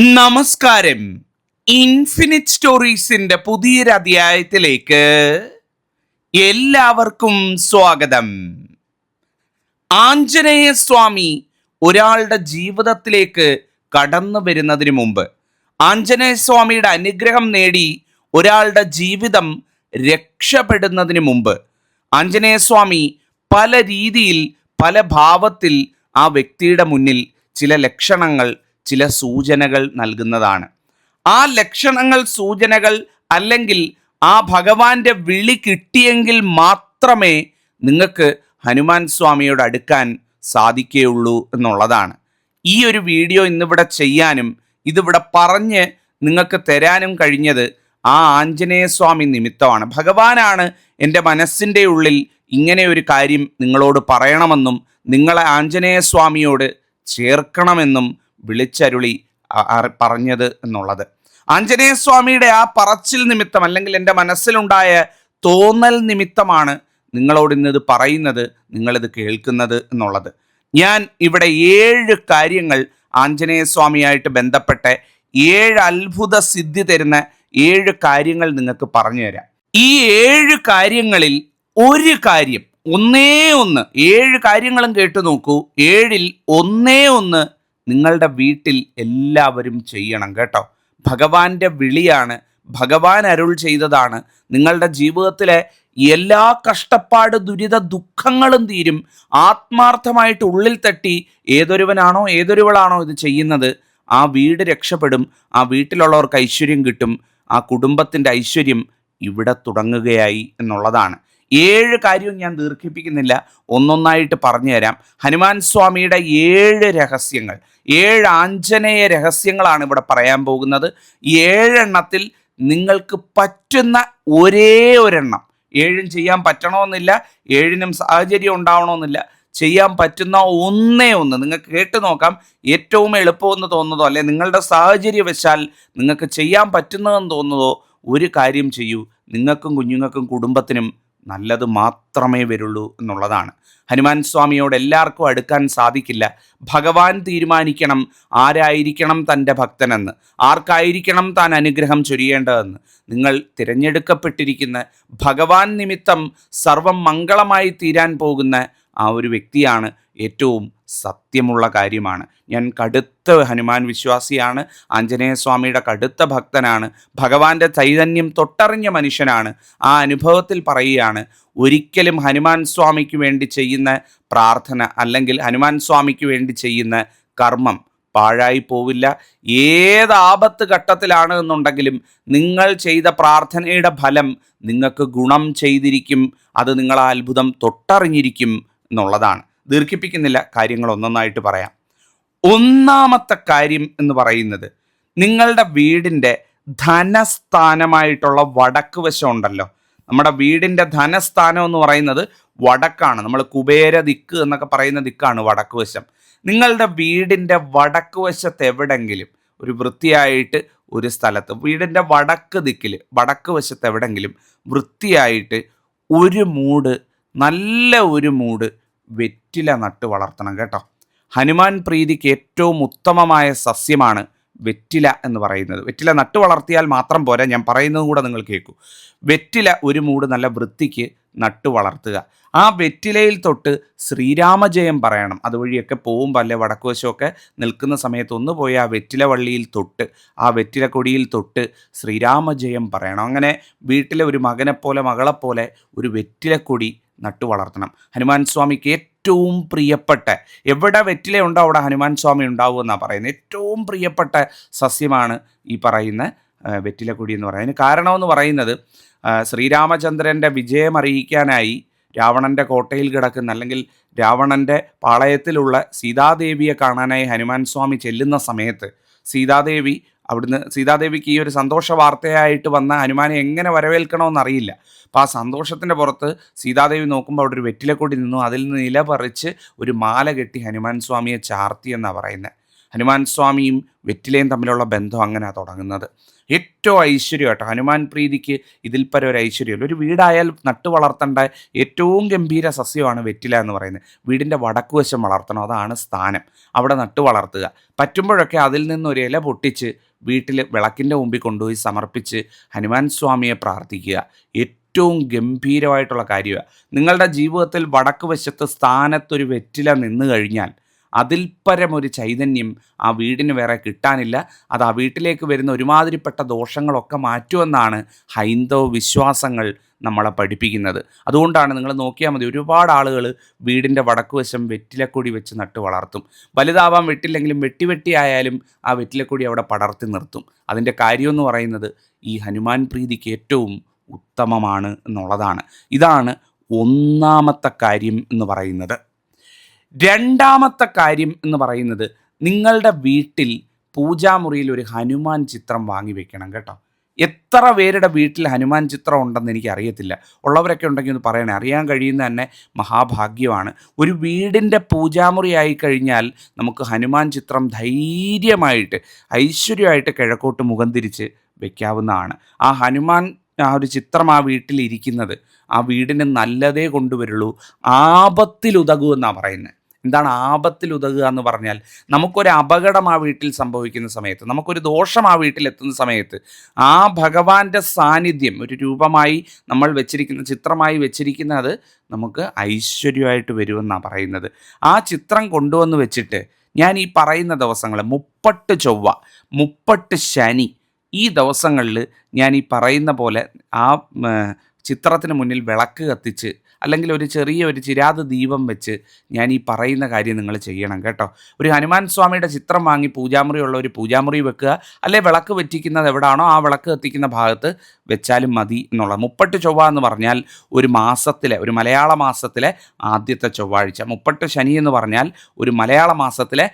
നമസ്കാരം. ഇൻഫിനിറ്റ് സ്റ്റോറീസിന്റെ പുതിയൊരു അധ്യായത്തിലേക്ക് എല്ലാവർക്കും സ്വാഗതം. ആഞ്ജനേയ സ്വാമി ഒരാളുടെ ജീവിതത്തിലേക്ക് കടന്നു വരുന്നതിന് മുമ്പ്, ആഞ്ജനേയ സ്വാമിയുടെ അനുഗ്രഹം നേടി ഒരാളുടെ ജീവിതം രക്ഷപ്പെടുന്നതിന് മുമ്പ്, ആഞ്ജനേയ സ്വാമി പല രീതിയിൽ പല ഭാവത്തിൽ ആ വ്യക്തിയുടെ മുന്നിൽ ചില ലക്ഷണങ്ങൾ, ചില സൂചനകൾ നൽകുന്നതാണ്. ആ ലക്ഷണങ്ങൾ, സൂചനകൾ അല്ലെങ്കിൽ ആ ഭഗവാന്റെ വിളി കിട്ടിയെങ്കിൽ മാത്രമേ നിങ്ങൾക്ക് ഹനുമാൻ സ്വാമിയോട് അടുക്കാൻ സാധിക്കുകയുള്ളൂ എന്നുള്ളതാണ്. ഈ ഒരു വീഡിയോ ഇന്നിവിടെ ചെയ്യാനും ഇതിവിടെ പറഞ്ഞ് നിങ്ങൾക്ക് തരാനും കഴിഞ്ഞത് ആ ആഞ്ജനേയ സ്വാമി നിമിത്തമാണ്. ഭഗവാനാണ് എൻ്റെ മനസ്സിൻ്റെ ഉള്ളിൽ ഇങ്ങനെ ഒരു കാര്യം നിങ്ങളോട് പറയണമെന്നും നിങ്ങളെ ആഞ്ജനേയ സ്വാമിയോട് ചേർക്കണമെന്നും വിളിച്ചരുളി പറഞ്ഞത് എന്നുള്ളത്. ആഞ്ജനേയ സ്വാമിയുടെ ആ പറച്ചിൽ നിമിത്തം അല്ലെങ്കിൽ എൻ്റെ മനസ്സിലുണ്ടായ തോന്നൽ നിമിത്തമാണ് നിങ്ങളോട് ഇന്നത് പറയുന്നത്, നിങ്ങളിത് കേൾക്കുന്നത് എന്നുള്ളത്. ഞാൻ ഇവിടെ 7 കാര്യങ്ങൾ ആഞ്ജനേയ സ്വാമിയായിട്ട് ബന്ധപ്പെട്ട് 7 അത്ഭുത സിദ്ധി തരുന്ന 7 കാര്യങ്ങൾ നിങ്ങൾക്ക് പറഞ്ഞു തരാം. ഈ 7 കാര്യങ്ങളിൽ ഒരു കാര്യം, ഒന്നേ ഒന്ന്, 7 കാര്യങ്ങളും കേട്ടു നോക്കൂ. 7ൽ ഒന്നേ ഒന്ന് നിങ്ങളുടെ വീട്ടിൽ എല്ലാവരും ചെയ്യണം കേട്ടോ. ഭഗവാന്റെ വിളിയാണ്, ഭഗവാൻ അരുൾ ചെയ്തതാണ്. നിങ്ങളുടെ ജീവിതത്തിലെ എല്ലാ കഷ്ടപ്പാട്, ദുരിത, ദുഃഖങ്ങളും തീരും. ആത്മാർത്ഥമായിട്ട് ഉള്ളിൽ തട്ടി ഏതൊരുവനാണോ ഏതൊരുവളാണോ ഇത് ചെയ്യുന്നത്, ആ വീട് രക്ഷപ്പെടും, ആ വീട്ടിലുള്ളവർക്ക് ഐശ്വര്യം കിട്ടും, ആ കുടുംബത്തിൻ്റെ ഐശ്വര്യം ഇവിടെ തുടങ്ങുകയായി എന്നുള്ളതാണ്. 7 കാര്യവും ഞാൻ ദീർഘിപ്പിക്കുന്നില്ല, ഒന്നൊന്നായിട്ട് പറഞ്ഞു തരാം. ഹനുമാൻ സ്വാമിയുടെ 7 രഹസ്യങ്ങൾ, 7 ആഞ്ജനേയ രഹസ്യങ്ങളാണ് ഇവിടെ പറയാൻ പോകുന്നത്. 7 എണ്ണത്തിൽ നിങ്ങൾക്ക് പറ്റുന്ന ഒരേ ഒരെണ്ണം, 7ഉം ചെയ്യാൻ പറ്റണമെന്നില്ല, 7നും സാഹചര്യം ഉണ്ടാവണമെന്നില്ല, ചെയ്യാൻ പറ്റുന്ന ഒന്നേ ഒന്ന് നിങ്ങൾക്ക് കേട്ട് നോക്കാം. ഏറ്റവും എളുപ്പമെന്ന് തോന്നുന്നതോ അല്ലെ നിങ്ങളുടെ സാഹചര്യവശാൽ നിങ്ങൾക്ക് ചെയ്യാൻ പറ്റുന്നതെന്ന് തോന്നുന്നതോ ഒരു കാര്യം ചെയ്യൂ. നിങ്ങൾക്കും കുഞ്ഞുങ്ങൾക്കും കുടുംബത്തിനും നല്ലത് മാത്രമേ വരുള്ളൂ എന്നുള്ളതാണ്. ഹനുമാൻ സ്വാമിയോട് എല്ലാവർക്കും അടുക്കാൻ സാധിക്കില്ല. ഭഗവാൻ തീരുമാനിക്കണം ആരായിരിക്കണം തൻ്റെ ഭക്തനെന്ന്, ആർക്കായിരിക്കണം താൻ അനുഗ്രഹം ചൊരിയേണ്ടതെന്ന്. നിങ്ങൾ തിരഞ്ഞെടുക്കപ്പെട്ടിരിക്കുന്ന ഭഗവാൻ നിമിത്തം സർവം മംഗളമായി തീരാൻ പോകുന്ന ആ ഒരു വ്യക്തിയാണ്, ഏറ്റവും സത്യമുള്ള കാര്യമാണ്. ഞാൻ കടുത്ത ഹനുമാൻ വിശ്വാസിയാണ്, ആഞ്ജനേയ സ്വാമിയുടെ കടുത്ത ഭക്തനാണ്, ഭഗവാന്റെ ചൈതന്യം തൊട്ടറിഞ്ഞ മനുഷ്യനാണ്. ആ അനുഭവത്തിൽ പറയുകയാണ്, ഒരിക്കലും ഹനുമാൻ സ്വാമിക്ക് വേണ്ടി ചെയ്യുന്ന പ്രാർത്ഥന അല്ലെങ്കിൽ ഹനുമാൻ സ്വാമിക്ക് വേണ്ടി ചെയ്യുന്ന കർമ്മം പാഴായി പോവില്ല. ഏത് ആപത്ത് ഘട്ടത്തിലാണ് എന്നുണ്ടെങ്കിലും നിങ്ങൾ ചെയ്ത പ്രാർത്ഥനയുടെ ഫലം നിങ്ങൾക്ക് ഗുണം ചെയ്തിരിക്കും. അത് നിങ്ങളെ അത്ഭുതം തൊട്ടറിഞ്ഞിരിക്കും എന്നുള്ളതാണ്. ദീർഘിപ്പിക്കുന്നില്ല, കാര്യങ്ങൾ ഒന്നൊന്നായിട്ട് പറയാം. ഒന്നാമത്തെ കാര്യം എന്ന് പറയുന്നത്, നിങ്ങളുടെ വീടിൻ്റെ ധനസ്ഥാനമായിട്ടുള്ള വടക്ക് വശം ഉണ്ടല്ലോ. നമ്മുടെ വീടിൻ്റെ ധനസ്ഥാനം എന്ന് പറയുന്നത് വടക്കാണ്. നമ്മൾ കുബേര ദിക്ക് എന്നൊക്കെ പറയുന്ന ദിക്കാണ് വടക്ക് വശം. നിങ്ങളുടെ വീടിൻ്റെ വടക്ക് വശത്ത് എവിടെങ്കിലും ഒരു വൃത്തിയായിട്ട് ഒരു സ്ഥലത്ത്, വീടിൻ്റെ വടക്ക് ദിക്കിൽ വടക്ക് വശത്ത് എവിടെങ്കിലും വൃത്തിയായിട്ട് ഒരു മൂട്, നല്ല ഒരു മൂട് വെറ്റില നട്ട് വളർത്തണം കേട്ടോ. ഹനുമാൻ പ്രീതിക്ക് ഏറ്റവും ഉത്തമമായ സസ്യമാണ് വെറ്റില എന്ന് പറയുന്നത്. വെറ്റില നട്ട് വളർത്തിയാൽ മാത്രം പോരാ, ഞാൻ പറയുന്നതും കൂടെ നിങ്ങൾ കേൾക്കൂ. വെറ്റില ഒരു മൂട് നല്ല വൃത്തിക്ക് നട്ടു വളർത്തുക. ആ വെറ്റിലയിൽ തൊട്ട് ശ്രീരാമജയം പറയണം. അതുവഴിയൊക്കെ പോകുമ്പോൾ അല്ലെ വടക്കുവശമൊക്കെ നിൽക്കുന്ന സമയത്ത് ഒന്ന് പോയി ആ വെറ്റില വള്ളിയിൽ തൊട്ട്, ആ വെറ്റില കൊടിയിൽ തൊട്ട് ശ്രീരാമജയം പറയണം. അങ്ങനെ വീട്ടിലെ ഒരു മകനെപ്പോലെ മകളെപ്പോലെ ഒരു വെറ്റിലക്കൊടി നട്ടു വളർത്തണം. ഹനുമാൻ സ്വാമിക്ക് ഏറ്റവും പ്രിയപ്പെട്ട, എവിടെ വെറ്റില ഉണ്ടോ അവിടെ ഹനുമാൻ സ്വാമി ഉണ്ടാവുമെന്നാണ് പറയുന്നത്. ഏറ്റവും പ്രിയപ്പെട്ട സസ്യമാണ് ഈ പറയുന്ന വെറ്റിലക്കൊടി എന്ന് പറയുന്നത്. കാരണമെന്ന് പറയുന്നത്, ശ്രീരാമചന്ദ്രൻ്റെ വിജയം അറിയിക്കാനായി രാവണൻ്റെ കോട്ടയിൽ കിടക്കുന്ന അല്ലെങ്കിൽ രാവണൻ്റെ പാളയത്തിലുള്ള സീതാദേവിയെ കാണാനായി ഹനുമാൻ സ്വാമി ചെല്ലുന്ന സമയത്ത് സീതാദേവിക്ക് ഈ ഒരു സന്തോഷ വാർത്തയായിട്ട് വന്ന ഹനുമാനെ എങ്ങനെ വരവേൽക്കണമെന്നറിയില്ല. അപ്പോൾ ആ സന്തോഷത്തിൻ്റെ പുറത്ത് സീതാദേവി നോക്കുമ്പോൾ അവിടെ ഒരു വെറ്റിലക്കൊടി നിന്നു. അതിൽ നിന്ന് ഇല പറിച്ച് ഒരു മാല കെട്ടി ഹനുമാൻ സ്വാമിയെ ചാർത്തി എന്നാണ് പറയുന്നത്. ഹനുമാൻ സ്വാമിയും വെറ്റിലയും തമ്മിലുള്ള ബന്ധം അങ്ങനെയാണ് തുടങ്ങുന്നത്. ഏറ്റവും ഐശ്വര്യമായിട്ട് ഹനുമാൻ പ്രീതിക്ക് ഇതിൽ പരം ഒരു ഐശ്വര്യമില്ല. ഒരു വീടായാൽ നട്ടു വളർത്തേണ്ട ഏറ്റവും ഗംഭീര സസ്യമാണ് വെറ്റില എന്ന് പറയുന്നത്. വീടിൻ്റെ വടക്കുവശം വളർത്തണം, അതാണ് സ്ഥാനം. അവിടെ നട്ടു വളർത്തുക. പറ്റുമ്പോഴൊക്കെ അതിൽ നിന്നൊരു ഇല പൊട്ടിച്ച് വീട്ടിൽ വിളക്കിൻ്റെ മുമ്പിൽ കൊണ്ടുപോയി സമർപ്പിച്ച് ഹനുമാൻ സ്വാമിയെ പ്രാർത്ഥിക്കുക. ഏറ്റവും ഗംഭീരമായിട്ടുള്ള കാര്യമാണ്. നിങ്ങളുടെ ജീവിതത്തിൽ വടക്ക് വശത്ത് സ്ഥാനത്തൊരു വെറ്റില നിന്ന് കഴിഞ്ഞാൽ അതിൽ പരം ഒരു ചൈതന്യം ആ വീടിന് വേറെ കിട്ടാനില്ല. അത് ആ വീട്ടിലേക്ക് വരുന്ന ഒരുമാതിരിപ്പെട്ട ദോഷങ്ങളൊക്കെ മാറ്റുമെന്നാണ് ഹൈന്ദവ വിശ്വാസങ്ങൾ നമ്മളെ പഠിപ്പിക്കുന്നത്. അതുകൊണ്ടാണ് നിങ്ങൾ നോക്കിയാൽ മതി, ഒരുപാട് ആളുകൾ വീടിൻ്റെ വടക്കുവശം വെറ്റിലക്കൊടി വെച്ച് നട്ട് വളർത്തും. വലുതാവാൻ വെട്ടില്ലെങ്കിലും വെട്ടിയായാലും ആ വെറ്റിലക്കൊടി അവിടെ പടർത്തി നിർത്തും. അതിൻ്റെ കാര്യമെന്ന് പറയുന്നത് ഈ ഹനുമാൻ പ്രീതിക്ക് ഏറ്റവും ഉത്തമമാണ് എന്നുള്ളതാണ്. ഇതാണ് ഒന്നാമത്തെ കാര്യം എന്ന് പറയുന്നത്. രണ്ടാമത്തെ കാര്യം എന്ന് പറയുന്നത്, നിങ്ങളുടെ വീട്ടിൽ പൂജാമുറിയിൽ ഒരു ഹനുമാൻ ചിത്രം വാങ്ങി വെക്കണം കേട്ടോ. എത്ര പേരുടെ വീട്ടിൽ ഹനുമാൻ ചിത്രം ഉണ്ടെന്ന് എനിക്കറിയത്തില്ല. ഉള്ളവരൊക്കെ ഉണ്ടെങ്കിൽ ഒന്ന് പറയണേ. അറിയാൻ കഴിയുന്ന തന്നെ മഹാഭാഗ്യമാണ്. ഒരു വീടിൻ്റെ പൂജാമുറി ആയിക്കഴിഞ്ഞാൽ നമുക്ക് ഹനുമാൻ ചിത്രം ധൈര്യമായിട്ട് ഐശ്വര്യമായിട്ട് കിഴക്കോട്ട് മുഖം തിരിച്ച് വെക്കാവുന്നതാണ്. ആ ഹനുമാൻ ആ ഒരു ചിത്രം ആ വീട്ടിലിരിക്കുന്നത് ആ വീടിന് നല്ലതേ കൊണ്ടുവരുള്ളൂ, ആപത്തിലുതകുമെന്നാണ് പറയുന്നത്. എന്താണ് ആപത്തിലുതകുക എന്ന് പറഞ്ഞാൽ, നമുക്കൊരു അപകടം ആ വീട്ടിൽ സംഭവിക്കുന്ന സമയത്ത്, നമുക്കൊരു ദോഷം ആ വീട്ടിലെത്തുന്ന സമയത്ത് ആ ഭഗവാന്റെ സാന്നിധ്യം ഒരു രൂപമായി നമ്മൾ വെച്ചിരിക്കുന്ന, ചിത്രമായി വെച്ചിരിക്കുന്നത് നമുക്ക് ഐശ്വര്യമായിട്ട് വരുമെന്നാണ് പറയുന്നത്. ആ ചിത്രം കൊണ്ടുവന്ന് വെച്ചിട്ട് ഞാൻ ഈ പറയുന്ന ദിവസങ്ങൾ 30 ചൊവ്വ, 30 ശനി, ഈ ദിവസങ്ങളിൽ ഞാൻ ഈ പറയുന്ന പോലെ ആ ചിത്രത്തിന് മുന്നിൽ വിളക്ക് കത്തിച്ച് അല്ലെങ്കിൽ ഒരു ചെറിയൊരു ചിരാത് ദീപം വെച്ച് ഞാൻ ഈ പറയുന്ന കാര്യം നിങ്ങൾ ചെയ്യണം കേട്ടോ. ഒരു ഹനുമാൻ സ്വാമിയുടെ ചിത്രം വാങ്ങി പൂജാമുറിയുള്ള ഒരു പൂജാമുറി വെക്കുക, അല്ലെ വിളക്ക് വെറ്റിക്കുന്നത് എവിടാണോ ആ വിളക്ക് കത്തിക്കുന്ന ഭാഗത്ത് വെച്ചാലും മതി എന്നുള്ളത്. 30 ചൊവ്വ എന്ന് പറഞ്ഞാൽ ഒരു മാസത്തിലെ, ഒരു മലയാള മാസത്തിലെ ആദ്യത്തെ ചൊവ്വാഴ്ച. 30 ശനി എന്ന് പറഞ്ഞാൽ ഒരു മലയാള മാസത്തിലെ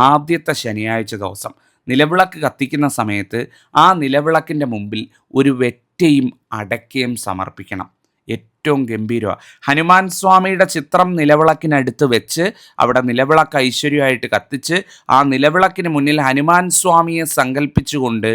ആദ്യത്തെ ശനിയാഴ്ച ദിവസം. നിലവിളക്ക് കത്തിക്കുന്ന സമയത്ത് ആ നിലവിളക്കിൻ്റെ മുമ്പിൽ ഒരു വെറ്റയും അടയ്ക്കയും സമർപ്പിക്കണം. ഏറ്റവും ഗംഭീരമാണ്. ഹനുമാൻ സ്വാമിയുടെ ചിത്രം നിലവിളക്കിനടുത്ത് വെച്ച് അവിടെ നിലവിളക്ക് ഐശ്വര്യമായിട്ട് കത്തിച്ച് ആ നിലവിളക്കിന് മുന്നിൽ ഹനുമാൻ സ്വാമിയെ സങ്കല്പിച്ചുകൊണ്ട്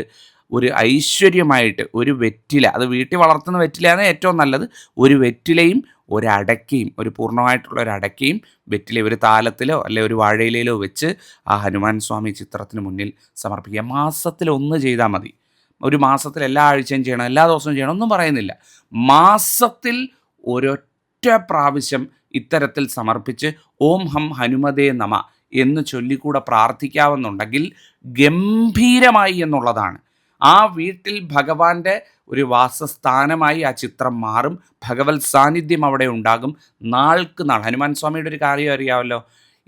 ഒരു ഐശ്വര്യമായിട്ട് ഒരു വെറ്റില, അത് വീട്ടിൽ വളർത്തുന്ന വെറ്റിലയാണ് ഏറ്റവും നല്ലത്, ഒരു വെറ്റിലയും ഒരടയ്ക്കയും, ഒരു പൂർണ്ണമായിട്ടുള്ള ഒരു അടയ്ക്കയും വെറ്റില ഒരു താലത്തിലോ അല്ലെ ഒരു വാഴയിലയിലോ വെച്ച് ആ ഹനുമാൻ സ്വാമി ചിത്രത്തിന് മുന്നിൽ സമർപ്പിക്കുക. മാസത്തിൽ 1 ചെയ്താൽ മതി. ഒരു മാസത്തിൽ എല്ലാ ആഴ്ചയും ചെയ്യണം, എല്ലാ ദിവസവും ചെയ്യണം ഒന്നും പറയുന്നില്ല. മാസത്തിൽ ഒരൊറ്റ പ്രാവശ്യം ഇത്തരത്തിൽ സമർപ്പിച്ച് ഓം ഹം ഹനുമതേ നമ എന്ന് ചൊല്ലിക്കൂടെ പ്രാർത്ഥിക്കാവുന്നുണ്ടെങ്കിൽ ഗംഭീരമായി എന്നുള്ളതാണ്. ആ വീട്ടിൽ ഭഗവാന്റെ ഒരു വാസസ്ഥാനമായി ആ ചിത്രം മാറും. ഭഗവത് സാന്നിധ്യം അവിടെ ഉണ്ടാകും. നാൾക്ക് നാൾ ഹനുമാൻ സ്വാമിയുടെ ഒരു കാര്യം അറിയാമല്ലോ,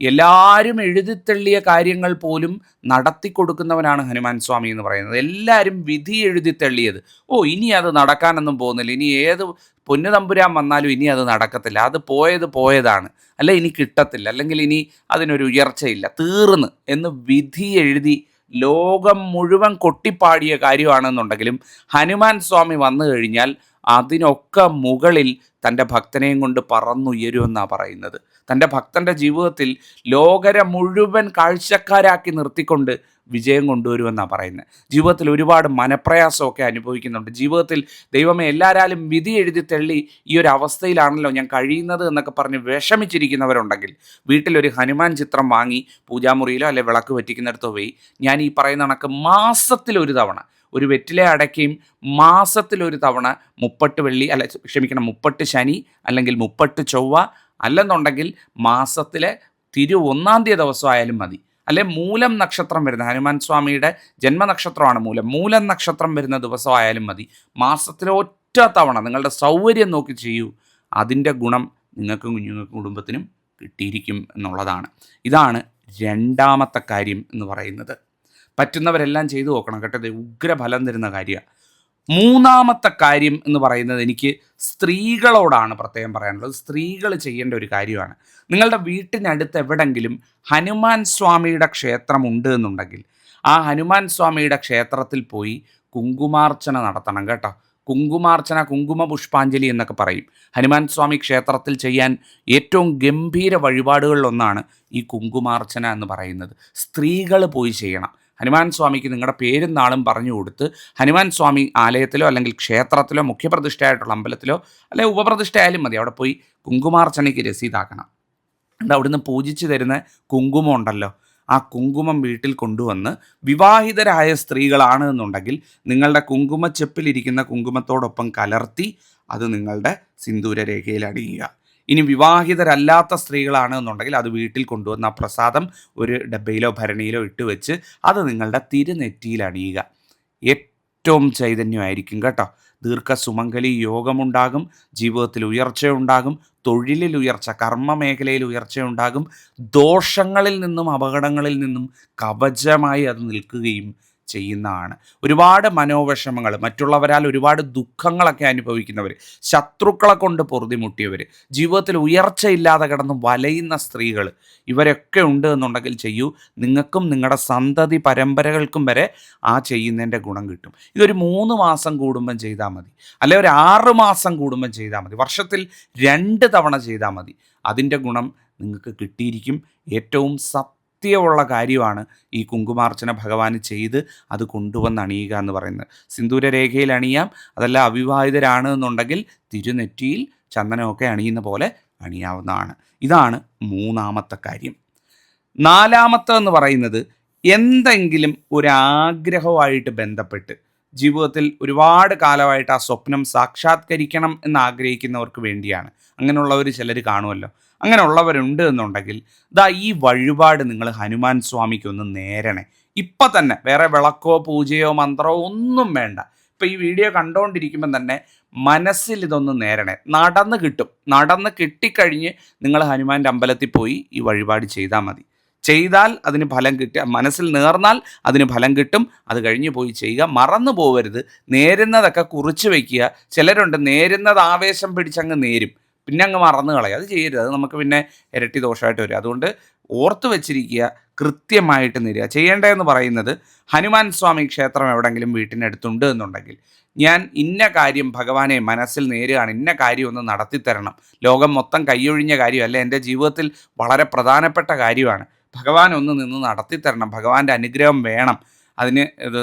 എല്ലാവരും എഴുതിത്തള്ളിയ കാര്യങ്ങൾ പോലും നടത്തി കൊടുക്കുന്നവനാണ് ഹനുമാൻ സ്വാമി എന്ന് പറയുന്നത്. എല്ലാവരും വിധി എഴുതിത്തള്ളിയത്, ഇനി അത് നടക്കാനൊന്നും പോകുന്നില്ല, ഇനി ഏത് പൊന്നു തമ്പുരാൻ വന്നാലും ഇനി അത് നടക്കത്തില്ല, അത് പോയതാണ്, അല്ല ഇനി കിട്ടത്തില്ല, അല്ലെങ്കിൽ ഇനി അതിനൊരു ഉയർച്ചയില്ല, തീർന്ന് എന്ന് വിധി എഴുതി ലോകം മുഴുവൻ കൊട്ടിപ്പാടിയ കാര്യമാണെന്നുണ്ടെങ്കിലും ഹനുമാൻ സ്വാമി വന്നു കഴിഞ്ഞാൽ അതിനൊക്കെ മുകളിൽ തൻ്റെ ഭക്തനെയും കൊണ്ട് പറന്നുയരുമെന്നാണ് പറയുന്നത്. തൻ്റെ ഭക്തൻ്റെ ജീവിതത്തിൽ ലോകരെ മുഴുവൻ കാഴ്ചക്കാരാക്കി നിർത്തിക്കൊണ്ട് വിജയം കൊണ്ടുവരുമെന്നാണ് പറയുന്നത്. ജീവിതത്തിൽ ഒരുപാട് മനപ്രയാസമൊക്കെ അനുഭവിക്കുന്നുണ്ട്. ജീവിതത്തിൽ ദൈവമേ എല്ലാവരും വിധി എഴുതി തള്ളി ഈ ഒരു അവസ്ഥയിലാണല്ലോ ഞാൻ കഴിയുന്നത് എന്നൊക്കെ പറഞ്ഞ് വിഷമിച്ചിരിക്കുന്നവരുണ്ടെങ്കിൽ വീട്ടിലൊരു ഹനുമാൻ ചിത്രം വാങ്ങി പൂജാമുറിയിലോ അല്ലെ വിളക്ക് വെറ്റിക്കുന്നിടത്തോ പോയി ഞാൻ ഈ പറയുന്ന കണക്ക് മാസത്തിലൊരു തവണ ഒരു വെറ്റില അടയ്ക്കയും മാസത്തിലൊരു തവണ 30 ശനി അല്ലെങ്കിൽ 30 ചൊവ്വ അല്ലെന്നുണ്ടെങ്കിൽ മാസത്തിലെ 1 ദിവസം ആയാലും മതി. അല്ലെ മൂലം നക്ഷത്രം വരുന്ന ഹനുമാൻ സ്വാമിയുടെ ജന്മനക്ഷത്രമാണ് മൂലം നക്ഷത്രം വരുന്ന ദിവസമായാലും മതി. മാസത്തിലെ ഒറ്റ തവണ നിങ്ങളുടെ സൗകര്യം നോക്കി ചെയ്യൂ. അതിൻ്റെ ഗുണം നിങ്ങൾക്കും കുഞ്ഞുങ്ങൾക്കും കുടുംബത്തിനും കിട്ടിയിരിക്കും എന്നുള്ളതാണ്. ഇതാണ് രണ്ടാമത്തെ കാര്യം എന്ന് പറയുന്നത്. പറ്റുന്നവരെല്ലാം ചെയ്തു നോക്കണം കേട്ടോ, ഇത് ഉഗ്രഫലം തരുന്ന കാര്യമാണ്. മൂന്നാമത്തെ കാര്യം എന്ന് പറയുന്നത് എനിക്ക് സ്ത്രീകളോടാണ് പ്രത്യേകം പറയാനുള്ളത്. സ്ത്രീകൾ ചെയ്യേണ്ട ഒരു കാര്യമാണ്. നിങ്ങളുടെ വീട്ടിനടുത്ത് എവിടെങ്കിലും ഹനുമാൻ സ്വാമിയുടെ ക്ഷേത്രം ഉണ്ട് എന്നുണ്ടെങ്കിൽ ആ ഹനുമാൻ സ്വാമിയുടെ ക്ഷേത്രത്തിൽ പോയി കുങ്കുമാർച്ചന നടത്തണം കേട്ടോ. കുങ്കുമാർച്ചന, കുങ്കുമ പുഷ്പാഞ്ജലി എന്നൊക്കെ പറയും. ഹനുമാൻ സ്വാമി ക്ഷേത്രത്തിൽ ചെയ്യാൻ ഏറ്റവും ഗംഭീര വഴിപാടുകളിലൊന്നാണ് ഈ കുങ്കുമാർച്ചന എന്ന് പറയുന്നത്. സ്ത്രീകൾ പോയി ചെയ്യണം. ഹനുമാൻ സ്വാമിക്ക് നിങ്ങളുടെ പേരും നാളും പറഞ്ഞു കൊടുത്ത് ഹനുമാൻ സ്വാമി ആലയത്തിലോ അല്ലെങ്കിൽ ക്ഷേത്രത്തിലോ മുഖ്യപ്രതിഷ്ഠയായിട്ടുള്ള അമ്പലത്തിലോ അല്ലെങ്കിൽ ഉപപ്രതിഷ്ഠ ആയാലും മതി, അവിടെ പോയി കുങ്കുമാർച്ചനയ്ക്ക് രസീതാക്കണം. എന്നിട്ട് അവിടുന്ന് പൂജിച്ച് തരുന്ന കുങ്കുമം ഉണ്ടല്ലോ, ആ കുങ്കുമം വീട്ടിൽ കൊണ്ടുവന്ന് വിവാഹിതരായ സ്ത്രീകളാണ് എന്നുണ്ടെങ്കിൽ നിങ്ങളുടെ കുങ്കുമച്ചെപ്പിലിരിക്കുന്ന കുങ്കുമത്തോടൊപ്പം കലർത്തി അത് നിങ്ങളുടെ സിന്ദൂര രേഖയിൽ അണിയുക. ഇനി വിവാഹിതരല്ലാത്ത സ്ത്രീകളാണ് എന്നുണ്ടെങ്കിൽ അത് വീട്ടിൽ കൊണ്ടുവന്ന ആ പ്രസാദം ഒരു ഡബ്ബയിലോ ഭരണിയിലോ ഇട്ട് വെച്ച് അത് നിങ്ങളുടെ തിരുനെറ്റിയിൽ അണിയുക. ഏറ്റവും ചൈതന്യമായിരിക്കും കേട്ടോ. ദീർഘസുമംഗലി യോഗമുണ്ടാകും, ജീവിതത്തിൽ ഉയർച്ചയുണ്ടാകും, തൊഴിലിൽ ഉയർച്ച, കർമ്മ മേഖലയിൽ ഉയർച്ചയുണ്ടാകും. ദോഷങ്ങളിൽ നിന്നും അപകടങ്ങളിൽ നിന്നും കവചമായി അത് നിൽക്കുകയും ചെയ്യുന്നതാണ്. ഒരുപാട് മനോവിഷമങ്ങൾ, മറ്റുള്ളവരാൽ ഒരുപാട് ദുഃഖങ്ങളൊക്കെ അനുഭവിക്കുന്നവർ, ശത്രുക്കളെ കൊണ്ട് പൊറുതിമുട്ടിയവർ, ജീവിതത്തിൽ ഉയർച്ചയില്ലാതെ കിടന്ന് വലയുന്ന സ്ത്രീകൾ, ഇവരൊക്കെ ഉണ്ട് എന്നുണ്ടെങ്കിൽ ചെയ്യൂ. നിങ്ങൾക്കും നിങ്ങളുടെ സന്തതി പരമ്പരകൾക്കും വരെ ആ ചെയ്യുന്നതിൻ്റെ ഗുണം കിട്ടും. ഇതൊരു 3 മാസം കൂടുമ്പം ചെയ്താൽ മതി, അല്ലെ ഒരു 6 മാസം കൂടുമ്പം ചെയ്താൽ മതി, വർഷത്തിൽ 2 തവണ ചെയ്താൽ മതി. അതിൻ്റെ ഗുണം നിങ്ങൾക്ക് കിട്ടിയിരിക്കും. ഏറ്റവും സത്യമുള്ള കാര്യമാണ് ഈ കുങ്കുമാർച്ചന ഭഗവാന് ചെയ്ത് അത് കൊണ്ടുവന്ന് അണിയുക എന്ന് പറയുന്നത്. സിന്ദൂര രേഖയിൽ അണിയാം, അതല്ല അവിവാഹിതരാണ് എന്നുണ്ടെങ്കിൽ തിരുനെറ്റിയിൽ ചന്ദനമൊക്കെ അണിയുന്ന പോലെ അണിയാവുന്നതാണ്. ഇതാണ് 3ാമത്തെ കാര്യം. 4ാമത്തെ എന്ന് പറയുന്നത് എന്തെങ്കിലും ഒരാഗ്രഹവുമായിട്ട് ബന്ധപ്പെട്ട് ജീവിതത്തിൽ ഒരുപാട് കാലമായിട്ട് ആ സ്വപ്നം സാക്ഷാത്കരിക്കണം എന്ന് ആഗ്രഹിക്കുന്നവർക്ക് വേണ്ടിയാണ്. അങ്ങനെയുള്ളവർ ചിലർ കാണുമല്ലോ. അങ്ങനെയുള്ളവരുണ്ട് എന്നുണ്ടെങ്കിൽ ഈ വഴിപാട് നിങ്ങൾ ഹനുമാൻ സ്വാമിക്കൊന്ന് നേരണേ. ഇപ്പം തന്നെ വേറെ വിളക്കോ പൂജയോ മന്ത്രമോ ഒന്നും വേണ്ട. ഇപ്പം ഈ വീഡിയോ കണ്ടുകൊണ്ടിരിക്കുമ്പം തന്നെ മനസ്സിൽ ഇതൊന്ന് നേരണേ. നടന്ന് കിട്ടും. നടന്ന് കിട്ടിക്കഴിഞ്ഞ് നിങ്ങൾ ഹനുമാൻ്റെ അമ്പലത്തിൽ പോയി ഈ വഴിപാട് ചെയ്താൽ മതി. ചെയ്താൽ അതിന് ഫലം കിട്ടുക, മനസ്സിൽ നേർന്നാൽ അതിന് ഫലം കിട്ടും. അത് കഴിഞ്ഞ് പോയി ചെയ്യുക. മറന്നു പോകരുത്. നേരുന്നതൊക്കെ കുറിച്ച് വയ്ക്കുക. ചിലരുണ്ട് നേരുന്നത് ആവേശം പിടിച്ചങ്ങ് നേരും, പിന്നെ അങ്ങ് മറന്നു കളയുക. അത് ചെയ്യരുത്. അത് നമുക്ക് പിന്നെ ഇരട്ടി ദോഷമായിട്ട് വരും. അതുകൊണ്ട് ഓർത്ത് വെച്ചിരിക്കുക, കൃത്യമായിട്ട് നേരുക. ചെയ്യേണ്ടതെന്ന് പറയുന്നത്, ഹനുമാൻ സ്വാമി ക്ഷേത്രം എവിടെയെങ്കിലും വീട്ടിനടുത്തുണ്ട് എന്നുണ്ടെങ്കിൽ ഞാൻ ഇന്ന കാര്യം ഭഗവാനെ മനസ്സിൽ നേരുകയാണ്, ഇന്ന കാര്യം ഒന്ന് നടത്തിത്തരണം. ലോകം മൊത്തം കൈയൊഴിഞ്ഞ കാര്യമല്ല, എൻ്റെ ജീവിതത്തിൽ വളരെ പ്രധാനപ്പെട്ട കാര്യമാണ്. ഭഗവാൻ ഒന്ന് നിന്ന് നടത്തിത്തരണം, ഭഗവാന്റെ അനുഗ്രഹം വേണം. അതിന്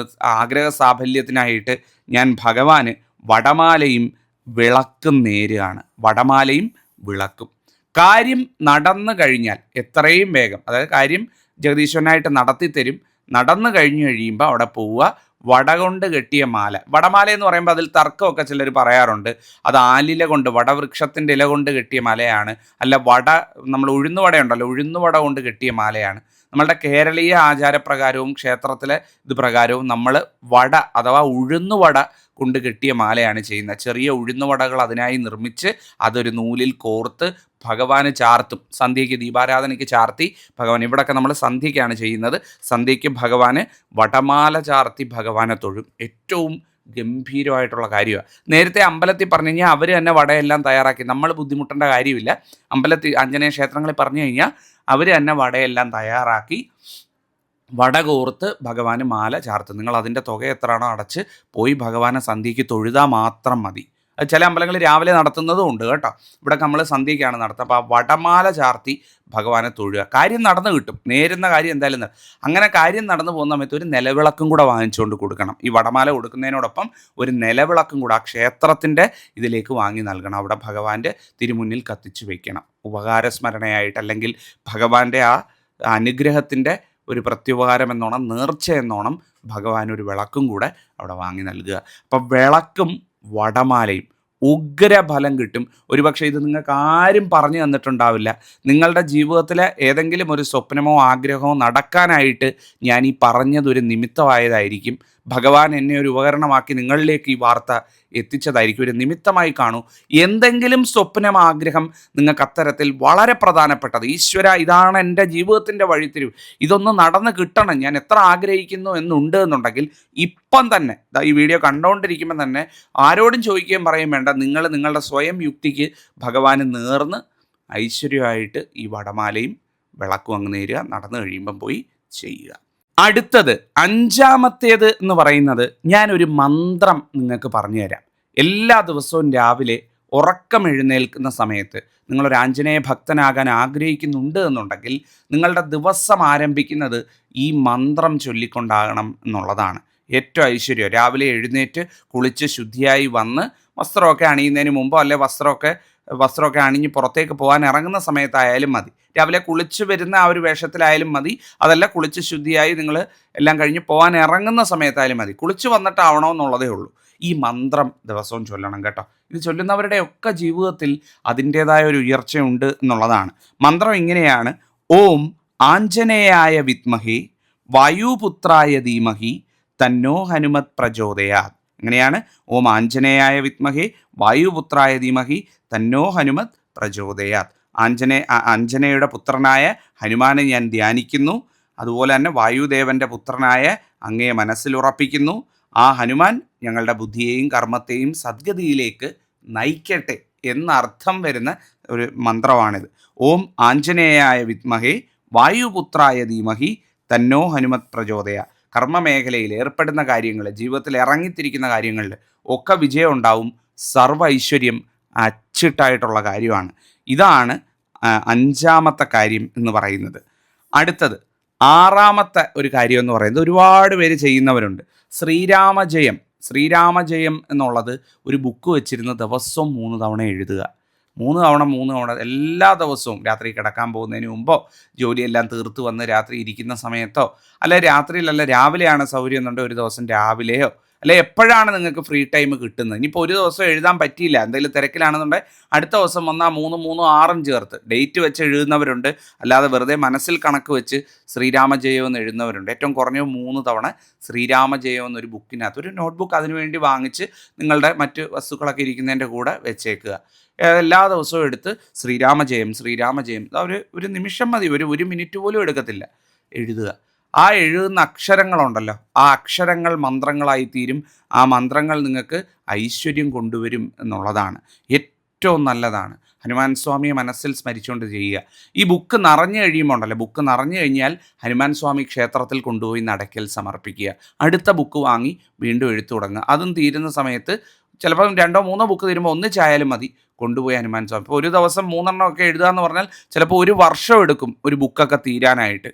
ആഗ്രഹ സാഫല്യത്തിനായിട്ട് ഞാൻ ഭഗവാന് വടമാലയും വിളക്കും നേരുകയാണ്. വടമാലയും വിളക്കും. കാര്യം നടന്നു കഴിഞ്ഞാൽ എത്രയും വേഗം, അതായത് കാര്യം ജഗദീശ്വരനായിട്ട് നടത്തിത്തരും. നടന്നു കഴിയുമ്പോൾ അവിടെ പോവുക, വട കൊണ്ട് കെട്ടിയ മാല. വടമാല എന്ന് പറയുമ്പോൾ അതിൽ തർക്കമൊക്കെ ചിലർ പറയാറുണ്ട്. അത് ആലില കൊണ്ട്, വടവൃക്ഷത്തിൻ്റെ ഇല കൊണ്ട് കെട്ടിയ മാലയാണ്, അല്ല വട, നമ്മൾ ഉഴുന്നുവടയുണ്ടല്ലോ, ഉഴുന്നുവട കൊണ്ട് കെട്ടിയ മാലയാണ്. നമ്മളുടെ കേരളീയ ആചാരപ്രകാരവും ക്ഷേത്രത്തിലെ ഇത് പ്രകാരവും നമ്മൾ വട അഥവാ ഉഴുന്നുവട കൊണ്ട് കെട്ടിയ മാലയാണ് ചെയ്യുന്നത്. ചെറിയ ഉഴുന്നുവടകൾ അതിനായി നിർമ്മിച്ച് അതൊരു നൂലിൽ കോർത്ത് ഭഗവാന് ചാർത്തും. സന്ധ്യയ്ക്ക് ദീപാരാധനയ്ക്ക് ചാർത്തി ഭഗവാൻ, ഇവിടെയൊക്കെ നമ്മൾ സന്ധ്യയ്ക്കാണ് ചെയ്യുന്നത്, സന്ധ്യയ്ക്ക് ഭഗവാന് വടമാല ചാർത്തി ഭഗവാനെ തൊഴും. ഏറ്റവും ഗംഭീരമായിട്ടുള്ള കാര്യമാണ്. നേരത്തെ അമ്പലത്തിൽ പറഞ്ഞു കഴിഞ്ഞാൽ അവർ തന്നെ വടയെല്ലാം തയ്യാറാക്കി, നമ്മൾ ബുദ്ധിമുട്ടേണ്ട കാര്യമില്ല. അമ്പലത്തിൽ ആഞ്ജനേയ ക്ഷേത്രങ്ങളിൽ പറഞ്ഞു കഴിഞ്ഞാൽ അവർ തന്നെ വടയെല്ലാം തയ്യാറാക്കി വട കോർത്ത് ഭഗവാന് മാല ചാർത്തും. നിങ്ങൾ അതിൻ്റെ തുക എത്രയാണോ അടച്ച് പോയി ഭഗവാനെ സന്ധ്യയ്ക്ക് തൊഴുതാൽ മാത്രം മതി. അത് ചില അമ്പലങ്ങളിൽ രാവിലെ നടത്തുന്നതും ഉണ്ട് കേട്ടോ. ഇവിടെ നമ്മൾ സന്ധ്യയ്ക്കാണ് നടത്തുക. അപ്പോൾ ആ വടമാല ചാർത്തി ഭഗവാനെ തൊഴുക. കാര്യം നടന്നു കിട്ടും. നേരുന്ന കാര്യം എന്തായാലും അങ്ങനെ കാര്യം നടന്നു പോകുന്ന സമയത്ത് ഒരു നിലവിളക്കും കൂടെ വാങ്ങിച്ചുകൊണ്ട് കൊടുക്കണം. ഈ വടമാല കൊടുക്കുന്നതിനോടൊപ്പം ഒരു നിലവിളക്കും കൂടെ ആ ക്ഷേത്രത്തിൻ്റെ ഇതിലേക്ക് വാങ്ങി നൽകണം. അവിടെ ഭഗവാന്റെ തിരുമുന്നിൽ കത്തിച്ചു വയ്ക്കണം. ഉപകാരസ്മരണയായിട്ട്, അല്ലെങ്കിൽ ഭഗവാന്റെ ആ അനുഗ്രഹത്തിൻ്റെ ഒരു പ്രത്യുപകാരം എന്നോണം, നേർച്ച എന്നോണം ഭഗവാൻ ഒരു വിളക്കും കൂടെ അവിടെ വാങ്ങി നൽകുക. അപ്പം വിളക്കും വടമാലയും ഉഗ്രഫലം കിട്ടും. ഒരുപക്ഷെ ഇത് നിങ്ങൾക്ക് ആരും പറഞ്ഞു തന്നിട്ടുണ്ടാവില്ല. നിങ്ങളുടെ ജീവിതത്തിലെ ഏതെങ്കിലും ഒരു സ്വപ്നമോ ആഗ്രഹമോ നടക്കാനായിട്ട് ഞാൻ ഈ പറഞ്ഞതൊരു നിമിത്തമായതായിരിക്കും. ഭഗവാൻ എന്നെ ഒരു ഉപകരണമാക്കി നിങ്ങളിലേക്ക് ഈ വാർത്ത എത്തിച്ചതായിരിക്കും. ഒരു നിമിത്തമായി കാണൂ. എന്തെങ്കിലും സ്വപ്നം, ആഗ്രഹം നിങ്ങൾക്ക് അത്തരത്തിൽ വളരെ പ്രധാനപ്പെട്ടത്, ഈശ്വര ഇതാണ് എൻ്റെ ജീവിതത്തിൻ്റെ വഴിത്തിരിവ്, ഇതൊന്ന് നടന്ന് കിട്ടണം, ഞാൻ എത്ര ആഗ്രഹിക്കുന്നു എന്നുണ്ട് എന്നുണ്ടെങ്കിൽ ഇപ്പം തന്നെ ഈ വീഡിയോ കണ്ടുകൊണ്ടിരിക്കുമ്പോൾ തന്നെ ആരോടും ചോദിക്കുകയും പറയുകയും വേണ്ട, നിങ്ങൾ നിങ്ങളുടെ സ്വയം യുക്തിക്ക് ഭഗവാന് നേർന്ന് ഐശ്വര്യമായിട്ട് ഈ വടമാലയും വിളക്കും അങ്ങ് നേരുക. നടന്നു കഴിയുമ്പം പോയി ചെയ്യുക. അടുത്തത് 5ാമത്തേത് എന്ന് പറയുന്നത്, ഞാനൊരു മന്ത്രം നിങ്ങൾക്ക് പറഞ്ഞു തരാം. എല്ലാ ദിവസവും രാവിലെ ഉറക്കം എഴുന്നേൽക്കുന്ന സമയത്ത് നിങ്ങളൊരു ആഞ്ജനേയ ഭക്തനാകാൻ ആഗ്രഹിക്കുന്നുണ്ട് എന്നുണ്ടെങ്കിൽ നിങ്ങളുടെ ദിവസം ആരംഭിക്കുന്നത് ഈ മന്ത്രം ചൊല്ലിക്കൊണ്ടാകണം എന്നുള്ളതാണ് ഏറ്റവും ഐശ്വര്യം. രാവിലെ എഴുന്നേറ്റ് കുളിച്ച് ശുദ്ധിയായി വന്ന് വസ്ത്രമൊക്കെ അണിയുന്നതിന് മുമ്പോ അല്ലെ വസ്ത്രമൊക്കെ അണിഞ്ഞ് പുറത്തേക്ക് പോകാൻ ഇറങ്ങുന്ന സമയത്തായാലും മതി. രാവിലെ കുളിച്ച് വരുന്ന ആ ഒരു വേഷത്തിലായാലും മതി, അതല്ല കുളിച്ച് ശുദ്ധിയായി നിങ്ങൾ എല്ലാം കഴിഞ്ഞ് പോകാൻ ഇറങ്ങുന്ന സമയത്തായാലും മതി. കുളിച്ച് വന്നിട്ടാവണമെന്നുള്ളതേ ഉള്ളൂ. ഈ മന്ത്രം ദിവസവും ചൊല്ലണം കേട്ടോ. ഇത് ചൊല്ലുന്നവരുടെ ഒക്കെ ജീവിതത്തിൽ അതിൻ്റേതായ ഒരു ഉയർച്ചയുണ്ട് എന്നുള്ളതാണ്. മന്ത്രം ഇങ്ങനെയാണ്: ഓം ആഞ്ജനേയായ വിദ്മഹേ വായുപുത്രായ ധീമഹി തന്നോ ഹനുമത് പ്രചോദയാത്. എങ്ങനെയാണ്? ഓം ആഞ്ജനേയായ വിദ്മഹേ വായുപുത്രായ ധീമഹി തന്നോ ഹനുമത് പ്രചോദയാത്. ആഞ്ജനേയുടെ പുത്രനായ ഹനുമാനെ ഞാൻ ധ്യാനിക്കുന്നു. അതുപോലെ തന്നെ വായുദേവൻ്റെ പുത്രനായ അങ്ങയെ മനസ്സിൽ ഉറപ്പിക്കുന്നു. ആ ഹനുമാൻ ഞങ്ങളുടെ ബുദ്ധിയെയും കർമ്മത്തെയും സദ്ഗതിയിലേക്ക് നയിക്കട്ടെ എന്നർത്ഥം വരുന്ന ഒരു മന്ത്രമാണിത്. ഓം ആഞ്ജനേയായ വിദ്മഹേ വായുപുത്രായ ധീമഹി തന്നോ ഹനുമത് പ്രചോദയ. കർമ്മമേഖലയിൽ ഏർപ്പെടുന്ന കാര്യങ്ങൾ, ജീവിതത്തിൽ ഇറങ്ങിത്തിരിക്കുന്ന കാര്യങ്ങളിൽ ഒക്കെ വിജയം ഉണ്ടാവും. സർവ്വ ഐശ്വര്യം അച്ചിട്ടായിട്ടുള്ള കാര്യമാണ്. ഇതാണ് 5ാമത്തെ കാര്യം എന്ന് പറയുന്നത്. അടുത്തത് 6ാമത്തെ ഒരു കാര്യം എന്ന് പറയുന്നത് ഒരുപാട് പേര് ചെയ്യുന്നവരുണ്ട്. ശ്രീരാമജയം എന്നുള്ളത് ഒരു ബുക്ക് വെച്ചിരുന്ന് ദിവസവും 3 തവണ എഴുതുക. 3 തവണ എല്ലാ ദിവസവും രാത്രി കിടക്കാൻ പോകുന്നതിന് മുമ്പോ, ജോലിയെല്ലാം തീർത്ത് വന്ന് രാത്രി ഇരിക്കുന്ന സമയത്തോ, അല്ലെ രാത്രിയിലല്ല രാവിലെയാണ് സൗകര്യം എന്നുണ്ടെങ്കിൽ ഒരു ദിവസം രാവിലെയോ, അല്ലെ എപ്പോഴാണ് നിങ്ങൾക്ക് ഫ്രീ ടൈം കിട്ടുന്നത്. ഇനിയിപ്പോൾ ഒരു ദിവസം എഴുതാൻ പറ്റിയില്ല, എന്തെങ്കിലും തിരക്കിലാണെന്നുണ്ടെങ്കിൽ അടുത്ത ദിവസം വന്നാൽ 3, 3, 6 ചേർത്ത് ഡേറ്റ് വെച്ച് എഴുതുന്നവരുണ്ട്. അല്ലാതെ വെറുതെ മനസ്സിൽ കണക്ക് വെച്ച് ശ്രീരാമജയം എന്ന് എഴുതുന്നവരുണ്ട്. ഏറ്റവും കുറഞ്ഞ 3 തവണ ശ്രീരാമജയം എന്നൊരു ബുക്കിനകത്ത്, ഒരു നോട്ട്ബുക്ക് അതിനുവേണ്ടി വാങ്ങിച്ച് നിങ്ങളുടെ മറ്റ് വസ്തുക്കളൊക്കെ ഇരിക്കുന്നതിൻ്റെ കൂടെ വെച്ചേക്കുക. എല്ലാ ദിവസവും എടുത്ത് ശ്രീരാമജയം ഒരു നിമിഷം മതി, ഒരു മിനിറ്റ് പോലും എടുക്കത്തില്ല, എഴുതുക. ആ എഴുതുന്ന അക്ഷരങ്ങളുണ്ടല്ലോ, ആ അക്ഷരങ്ങൾ മന്ത്രങ്ങളായി തീരും. ആ മന്ത്രങ്ങൾ നിങ്ങൾക്ക് ഐശ്വര്യം കൊണ്ടുവരും എന്നുള്ളതാണ്. ഏറ്റവും നല്ലതാണ്. ഹനുമാൻ സ്വാമിയെ മനസ്സിൽ സ്മരിച്ചുകൊണ്ട് ചെയ്യുക. ഈ ബുക്ക് നിറഞ്ഞു കഴിയുമ്പോൾ ബുക്ക് നിറഞ്ഞു കഴിഞ്ഞാൽ ഹനുമാൻ സ്വാമി ക്ഷേത്രത്തിൽ കൊണ്ടുപോയി നടക്കൽ സമർപ്പിക്കുക. അടുത്ത ബുക്ക് വാങ്ങി വീണ്ടും എഴുത്തു തുടങ്ങുക. അതും തീരുന്ന സമയത്ത് ചിലപ്പോൾ 2, 3 ബുക്ക് തീരുമ്പോൾ ഒന്നിച്ചായാലും മതി, കൊണ്ടുപോയി ഹനുമാൻ സ്വാമി. ഇപ്പോൾ ഒരു ദിവസം 3 ഒക്കെ എഴുതുക എന്ന് പറഞ്ഞാൽ ചിലപ്പോൾ 1 വർഷം എടുക്കും ഒരു ബുക്കൊക്കെ തീരാനായിട്ട്.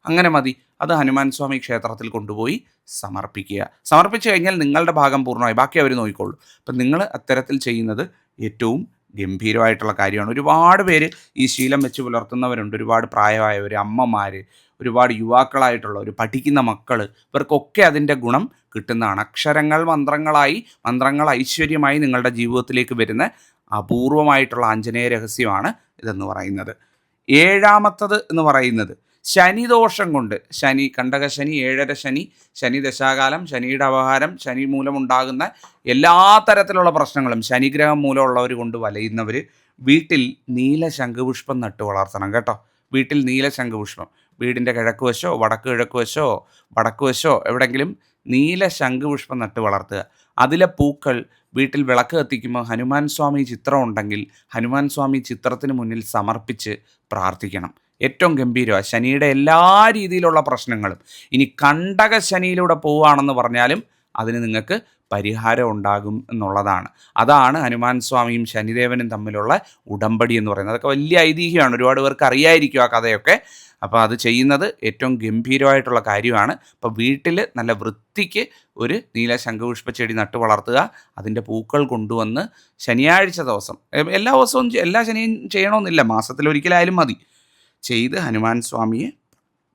അങ്ങനെ മതി. അത് ഹനുമാൻ സ്വാമി ക്ഷേത്രത്തിൽ കൊണ്ടുപോയി സമർപ്പിക്കുക. സമർപ്പിച്ചു കഴിഞ്ഞാൽ നിങ്ങളുടെ ഭാഗം പൂർണ്ണമായി, ബാക്കി അവർ നോക്കിക്കൊള്ളൂ. അപ്പം നിങ്ങൾ അത്തരത്തിൽ ചെയ്യുന്നത് ഏറ്റവും ഗംഭീരമായിട്ടുള്ള കാര്യമാണ്. ഒരുപാട് പേര് ഈ ശീലം വെച്ച് പുലർത്തുന്നവരുണ്ട്. ഒരുപാട് പ്രായമായവർ, അമ്മമാർ, ഒരുപാട് യുവാക്കളായിട്ടുള്ളവർ, പഠിക്കുന്ന മക്കൾ, ഇവർക്കൊക്കെ അതിൻ്റെ ഗുണം കിട്ടുന്നതാണ്. അക്ഷരങ്ങൾ മന്ത്രങ്ങൾ ഐശ്വര്യമായി നിങ്ങളുടെ ജീവിതത്തിലേക്ക് വരുന്ന അപൂർവമായിട്ടുള്ള ആഞ്ജനേയ രഹസ്യമാണ് ഇതെന്ന് പറയുന്നത്. 7ാമത്തത് എന്ന് പറയുന്നത് ശനിദോഷം കൊണ്ട്, കണ്ടകശനി, 7ര ശനി, ശനി ദശാകാലം, ശനിയുടെ അപഹാരം, ശനി മൂലമുണ്ടാകുന്ന എല്ലാ തരത്തിലുള്ള പ്രശ്നങ്ങളും ശനിഗ്രഹം മൂലമുള്ളവർ കൊണ്ട് വലയുന്നവർ വീട്ടിൽ നീല ശംഖുപുഷ്പം നട്ടു വളർത്തണം കേട്ടോ. വീട്ടിൽ നീല ശംഖുപുഷ്പം, വീടിൻ്റെ കിഴക്ക് വശോ വടക്ക് വശോ എവിടെയെങ്കിലും നീല ശംഖുപുഷ്പം നട്ട് വളർത്തുക. അതിലെ പൂക്കൾ വീട്ടിൽ വിളക്ക് കത്തിക്കുമ്പോൾ ഹനുമാൻ സ്വാമി ചിത്രം ഉണ്ടെങ്കിൽ ഹനുമാൻ സ്വാമി ചിത്രത്തിന് മുന്നിൽ സമർപ്പിച്ച് പ്രാർത്ഥിക്കണം. ഏറ്റവും ഗംഭീരമാണ്. ശനിയുടെ എല്ലാ രീതിയിലുള്ള പ്രശ്നങ്ങളും, ഇനി കണ്ടക ശനിയിലൂടെ പോവുകയാണെന്ന് പറഞ്ഞാലും അതിന് നിങ്ങൾക്ക് പരിഹാരം ഉണ്ടാകും എന്നുള്ളതാണ്. അതാണ് ഹനുമാൻ സ്വാമിയും ശനിദേവനും തമ്മിലുള്ള ഉടമ്പടി എന്ന് പറയുന്നത്. അതൊക്കെ വലിയ ഐതിഹ്യമാണ്, ഒരുപാട് പേർക്ക് അറിയായിരിക്കും ആ കഥയൊക്കെ. അപ്പോൾ അത് ചെയ്യുന്നത് ഏറ്റവും ഗംഭീരമായിട്ടുള്ള കാര്യമാണ്. അപ്പോൾ വീട്ടിൽ നല്ല വൃത്തിക്ക് ഒരു നീല ശംഖുപുഷ്പ ചെടി നട്ടു വളർത്തുക. അതിൻ്റെ പൂക്കൾ കൊണ്ടുവന്ന് ശനിയാഴ്ച ദിവസം, എല്ലാ ദിവസവും എല്ലാ ശനിയും ചെയ്യണമെന്നില്ല, മാസത്തിലൊരിക്കലായാലും മതി, ചെയ്ത് ഹനുമാൻ സ്വാമിയെ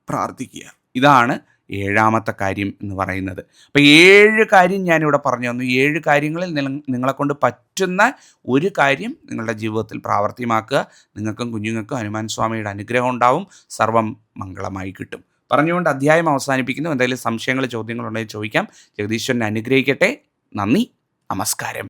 പ്രാർത്ഥിക്കുക. ഇതാണ് 7ാമത്തെ കാര്യം എന്ന് പറയുന്നത്. അപ്പോൾ 7 കാര്യം ഞാനിവിടെ പറഞ്ഞു തന്നു. 7 കാര്യങ്ങളിൽ നിങ്ങളെക്കൊണ്ട് പറ്റുന്ന ഒരു കാര്യം നിങ്ങളുടെ ജീവിതത്തിൽ പ്രാവർത്തികമാക്കുക. നിങ്ങൾക്കും കുഞ്ഞുങ്ങൾക്കും ഹനുമാൻ സ്വാമിയുടെ അനുഗ്രഹം ഉണ്ടാവും. സർവം മംഗളമായി കിട്ടും. പറഞ്ഞുകൊണ്ട് അധ്യായം അവസാനിപ്പിക്കുന്നു. എന്തെങ്കിലും സംശയങ്ങൾ, ചോദ്യങ്ങളുണ്ടെങ്കിൽ ചോദിക്കാം. ജഗദീശ്വരനെ അനുഗ്രഹിക്കട്ടെ. നന്ദി, നമസ്കാരം.